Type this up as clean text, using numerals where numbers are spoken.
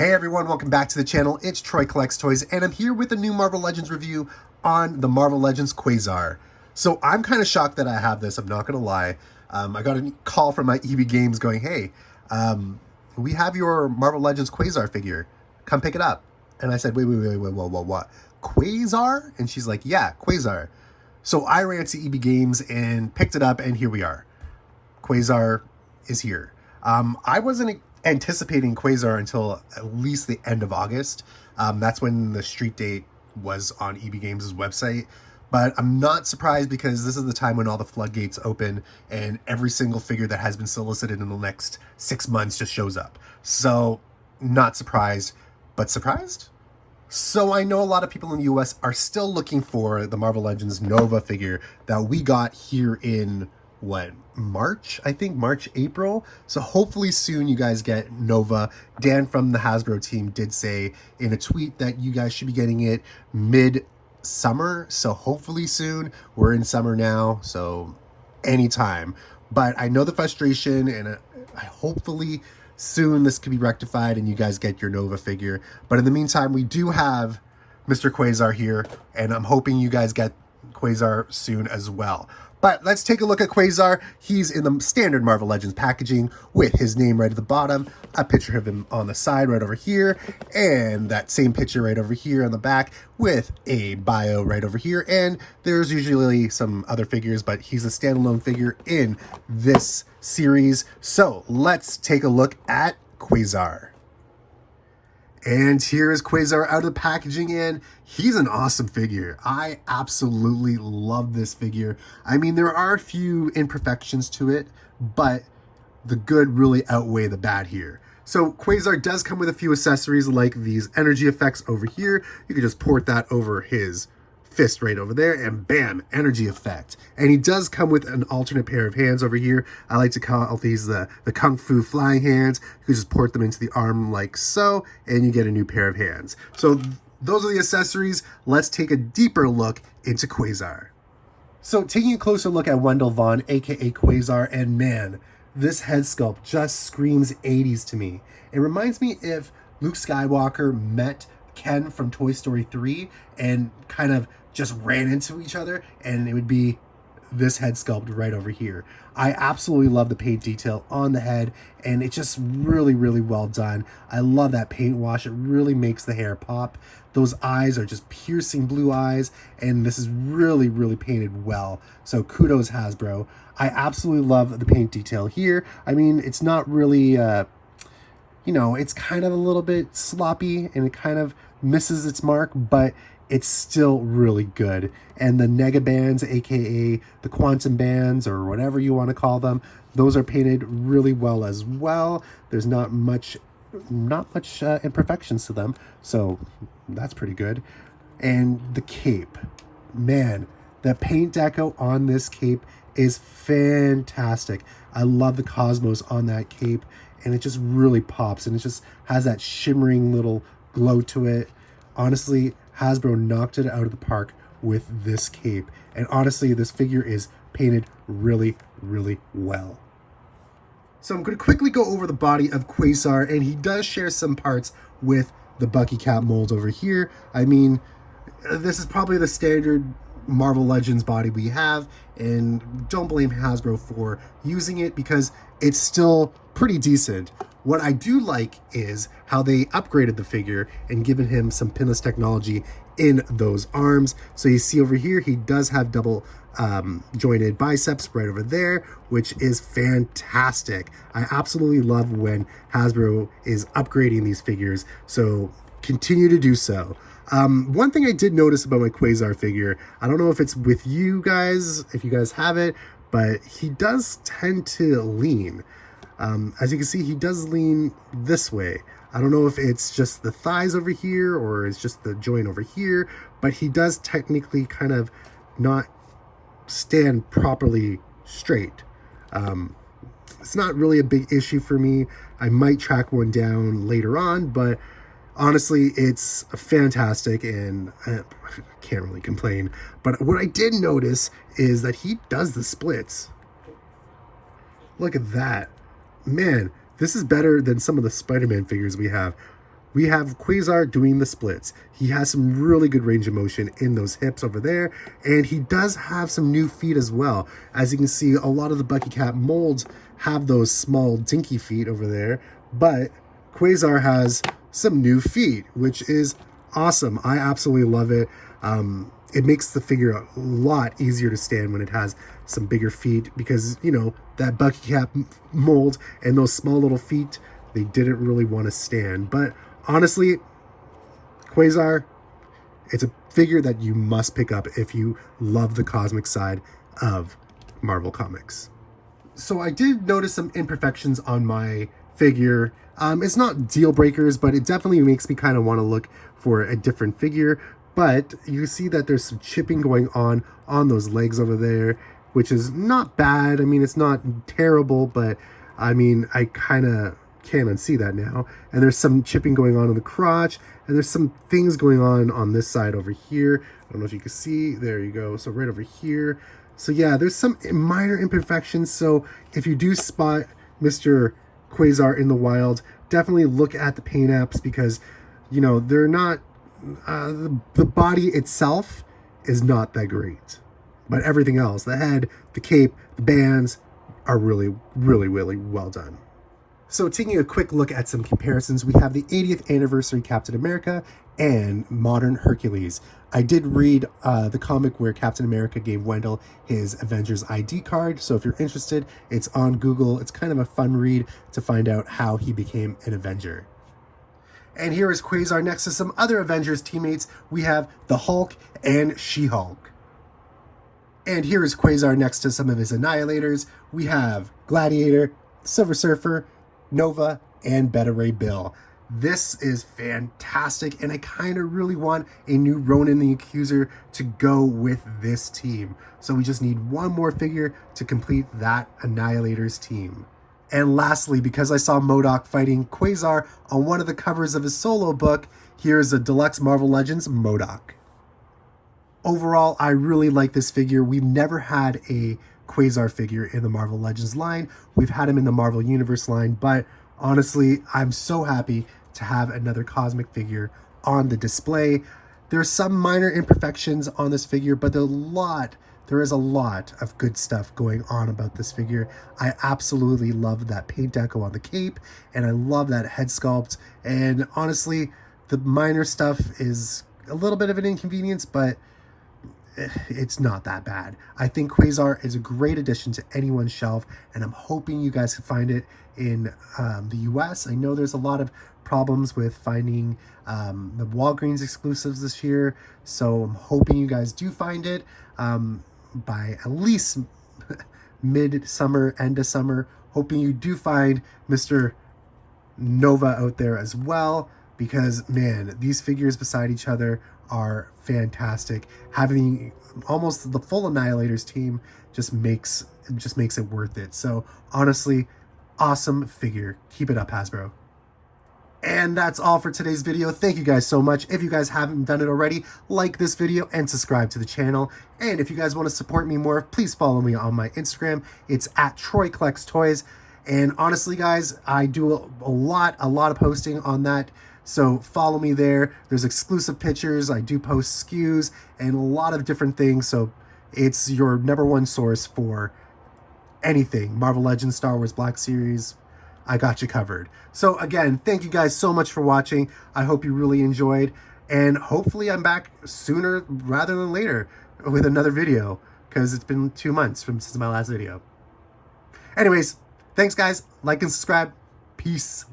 Hey everyone, welcome back to the channel. It's Troy Collects Toys, and I'm here with a new Marvel Legends review on the Marvel Legends Quasar. So I'm kind of shocked that I have this, I'm not going to lie. I got a call from my EB Games going, hey, we have your Marvel Legends Quasar figure. Come pick it up. And I said, wait, what? Quasar? And she's like, yeah, Quasar. So I ran to EB Games and picked it up, and here we are. Quasar is here. I wasn't anticipating Quasar until at least the end of August. That's when the street date was on EB Games' website. But I'm not surprised because this is the time when all the floodgates open and every single figure that has been solicited in the next 6 months just shows up. So not surprised, but surprised? So I know a lot of people in the US are still looking for the Marvel Legends Nova figure that we got here in March, I think March, April. So hopefully soon you guys get Nova. Dan from the Hasbro team did say in a tweet that you guys should be getting it mid-summer. So hopefully soon. We're in summer now, so anytime. But I know the frustration, and hopefully soon this could be rectified and you guys get your Nova figure. But in the meantime, we do have Mr. Quasar here, and I'm hoping you guys get Quasar soon as well. But let's take a look at Quasar. He's in the standard Marvel Legends packaging with his name right at the bottom, a picture of him on the side right over here, and that same picture right over here on the back with a bio right over here. And there's usually some other figures, but he's a standalone figure in this series. So let's take a look at Quasar. And here is Quasar out of the packaging, and he's an awesome figure. I absolutely love this figure. I mean, there are a few imperfections to it, but the good really outweigh the bad here. So Quasar does come with a few accessories like these energy effects over here. You can just port that over his fist right over there, and bam, energy effect. And he does come with an alternate pair of hands over here. I like to call these the Kung Fu flying hands. You can just port them into the arm like so, and you get a new pair of hands. So those are the accessories. Let's take a deeper look into Quasar. So taking a closer look at Wendell Vaughn, aka Quasar, and man, this head sculpt just screams 80s to me. It reminds me if Luke Skywalker met Ken from Toy Story 3 and kind of just ran into each other, and it would be this head sculpt right over here. I absolutely love the paint detail on the head, and it's just really, really well done. I love that paint wash. It really makes the hair pop. Those eyes are just piercing blue eyes, and this is really, really painted well. So kudos, Hasbro. I absolutely love the paint detail here. I mean, it's not really, you know, it's kind of a little bit sloppy, and it kind of misses its mark, but it's still really good. And the nega bands, aka the quantum bands, or whatever you want to call them, those are painted really well as well. There's not much imperfections to them, so that's pretty good. And the cape, man, the paint deco on this cape is fantastic. I love the cosmos on that cape, and it just really pops, and it just has that shimmering little glow to it. Honestly, Hasbro knocked it out of the park with this cape. And honestly, this figure is painted really, really well. So I'm going to quickly go over the body of Quasar, and he does share some parts with the Bucky Cap mold over here. I mean, this is probably the standard Marvel Legends body we have, and don't blame Hasbro for using it because it's still pretty decent. What I do like is how they upgraded the figure and given him some pinless technology in those arms. So you see over here, he does have double jointed biceps right over there, which is fantastic. I absolutely love when Hasbro is upgrading these figures, so continue to do so. One thing I did notice about my Quasar figure, I don't know if it's with you guys, if you guys have it, but he does tend to lean. As you can see, he does lean this way. I don't know if it's just the thighs over here or it's just the joint over here, but he does technically kind of not stand properly straight. It's not really a big issue for me. I might track one down later on, but honestly, it's fantastic, and I can't really complain. But what I did notice is that he does the splits. Look at that. Man, this is better than some of the Spider-Man figures we have. we have Quasar doing the splits. He has some really good range of motion in those hips over there, and he does have some new feet as well. As you can see, a lot of the Bucky Cap molds have those small dinky feet over there, but Quasar has some new feet, which is awesome. I absolutely love it. It makes the figure a lot easier to stand when it has some bigger feet, because, you know, that Bucky Cap mold and those small little feet, they didn't really want to stand. But honestly, Quasar, it's a figure that you must pick up if you love the cosmic side of Marvel Comics. So I did notice some imperfections on my figure. It's not deal breakers, but it definitely makes me kind of want to look for a different figure. But you see that there's some chipping going on those legs over there, which is not bad. I mean, it's not terrible, but I mean, I kind of can't unsee that now. And there's some chipping going on the crotch, and there's some things going on this side over here. I don't know if you can see. There you go. So right over here. So yeah, there's some minor imperfections. So if you do spot Mr. Quasar in the wild, definitely look at the paint apps, because, you know, they're not, the body itself is not that great, but everything else, the head, the cape, the bands, are really, really, really well done. So taking a quick look at some comparisons, we have the 80th anniversary Captain America and modern Hercules. I did read the comic where Captain America gave Wendell his Avengers ID card, so if you're interested, it's on Google. It's kind of a fun read to find out how he became an Avenger. And here is Quasar next to some other Avengers teammates. We have the Hulk and She-Hulk. And here is Quasar next to some of his Annihilators. We have Gladiator, Silver Surfer, Nova, and Beta Ray Bill. This is fantastic, and I kind of really want a new Ronan the Accuser to go with this team. So we just need one more figure to complete that Annihilators team. And lastly, because I saw Modok fighting Quasar on one of the covers of his solo book, here's a Deluxe Marvel Legends Modok. Overall, I really like this figure. We've never had a Quasar figure in the Marvel Legends line. We've had him in the Marvel Universe line, but honestly, I'm so happy to have another cosmic figure on the display. There's some minor imperfections on this figure, but there is a lot of good stuff going on about this figure. I absolutely love that paint deco on the cape, and I love that head sculpt. And honestly, the minor stuff is a little bit of an inconvenience, but it's not that bad. I think Quasar is a great addition to anyone's shelf, and I'm hoping you guys can find it in the US. I know there's a lot of problems with finding the Walgreens exclusives this year, so I'm hoping you guys do find it by at least mid-summer, end of summer. Hoping you do find Mr. Nova out there as well, because man, these figures beside each other are fantastic. Having almost the full Annihilators team just makes it worth it. So honestly, awesome figure. Keep it up, Hasbro. And that's all for today's video. Thank you guys so much. If you guys haven't done it already, like this video and subscribe to the channel. And if you guys want to support me more, please follow me on my Instagram. It's at Troy Collects Toys. And honestly, guys, I do a lot of posting on that. So follow me there. There's exclusive pictures. I do post SKUs and a lot of different things. So it's your #1 source for anything Marvel Legends, Star Wars Black Series. I got you covered. So again, thank you guys so much for watching. I hope you really enjoyed, and hopefully I'm back sooner rather than later with another video, because it's been 2 months since my last video. Anyways, thanks guys. Like and subscribe. Peace.